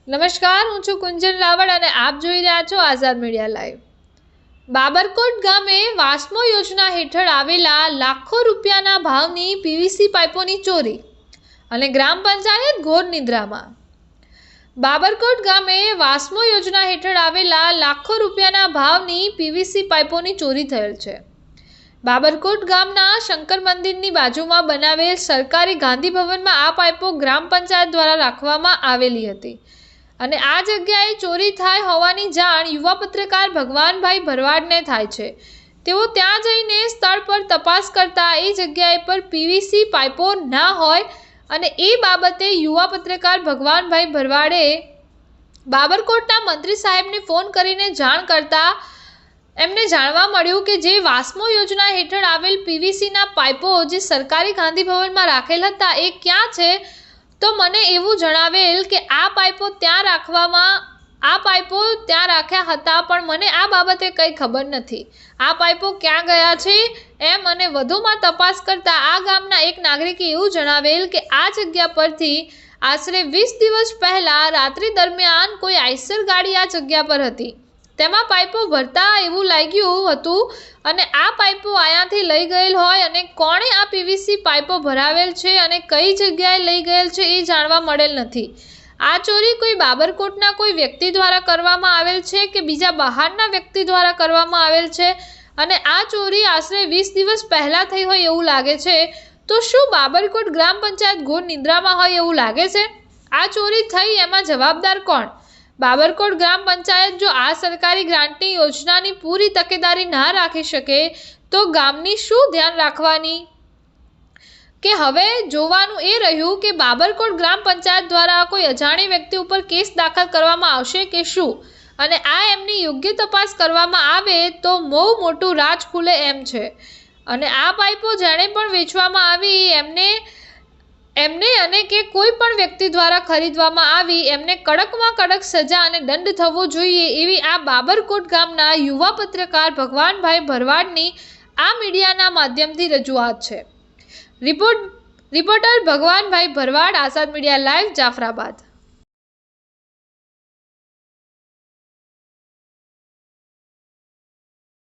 નમસ્કાર, હું છું કુંજન રાવળ અને આપ જોઈ રહ્યા છો આઝાદ મીડિયા લાઈવ। બાબરકોટ ગામે વાસ્મો યોજના હેઠળ આવેલા લાખો રૂપિયાના ભાવની પીવીસી પાઇપોની ચોરી અને ગ્રામ પંચાયત ઘોર નિદ્રામાં। બાબરકોટ ગામે વાસ્મો યોજના હેઠળ આવેલા લાખો રૂપિયાના ભાવની પીવીસી પાઇપોની ચોરી થયેલ છે। બાબરકોટ ગામના શંકર મંદિરની બાજુમાં બનાવેલ સરકારી ગાંધી ભવનમાં આ પાઇપો ગ્રામ પંચાયત દ્વારા રાખવામાં આવેલી હતી અને આ જગ્યાએ ચોરી થાય હોવાની જાણ યુવા પત્રકાર ભગવાનભાઈ ભરવાડને થાય છે। તેઓ ત્યાં જઈને સ્થળ પર તપાસ કરતા એ જગ્યાએ પર પીવીસી પાઇપો ના હોય અને એ બાબતે યુવા પત્રકાર ભગવાનભાઈ ભરવાડે બાબરકોટના મંત્રી સાહેબને ફોન કરીને જાણ કરતા એમને જાણવા મળ્યું કે જે વાસ્મો યોજના હેઠળ આવેલ પીવીસીના પાઇપો જે સરકારી ગાંધી ભવનમાં રાખેલ હતા એ ક્યાં છે, તો મને એવું જણાવેલ કે આ પાઇપો ત્યાં રાખ્યા હતા, પણ મને આ બાબતે કંઈ ખબર નથી। આ પાઇપો ક્યાં ગયા છે એમ અને વધુમાં તપાસ કરતા આ ગામના એક નાગરિકે એવું જણાવેલ કે આ જગ્યા પરથી આશરે 20 દિવસ પહેલાં રાત્રિ દરમિયાન કોઈ આઈસર ગાડી આ જગ્યા પર હતી, તેમાં પાઇપો ભરતા એવું લાગ્યું હતું અને આ પાઇપો અહીંયાથી લઈ ગયેલ હોય અને કોણે આ પીવીસી પાઇપો ભરાવેલ છે અને કઈ જગ્યાએ લઈ ગયેલ છે એ જાણવા મળેલ નથી। આ ચોરી કોઈ બાબરકોટના કોઈ વ્યક્તિ દ્વારા કરવામાં આવેલ છે કે બીજા બહારના વ્યક્તિ દ્વારા કરવામાં આવેલ છે અને આ ચોરી આશરે 20 દિવસ પહેલાં થઈ હોય એવું લાગે છે, તો શું બાબરકોટ ગ્રામ પંચાયત ઘોર નિદ્રામાં હોય એવું લાગે છે? આ ચોરી થઈ એમાં જવાબદાર કોણ? બાબરકોટ ગ્રામ પંચાયત જો આ સરકારી ગ્રાન્ટની યોજનાની પૂરી તકેદારી ના રાખી શકે તો ગામની શું ધ્યાન રાખવાની? કે હવે જોવાનું એ રહ્યું કે બાબરકોટ ગ્રામ પંચાયત દ્વારા કોઈ અજાણી વ્યક્તિ ઉપર કેસ દાખલ કરવામાં આવશે કે શું, અને આ એમની યોગ્ય તપાસ કરવામાં આવે તો બહુ મોટું રાજ ખુલે એમ છે। અને આ પાઇપો જેણે પણ વેચવામાં આવી એમને અને કે કોઈ પણ વ્યક્તિ દ્વારા ખરીદવામાં આવી એમને કડકમાં કડક સજા અને દંડ થવો જોઈએ એવી આ બાબરકોટ ગામના યુવા પત્રકાર ભગવાનભાઈ ભરવાડની આ મીડિયાના માધ્યમથી રજૂઆત છે। રિપોર્ટર ભગવાનભાઈ ભરવાડ, આઝાદ મીડિયા લાઈવ, જાફરાબાદ।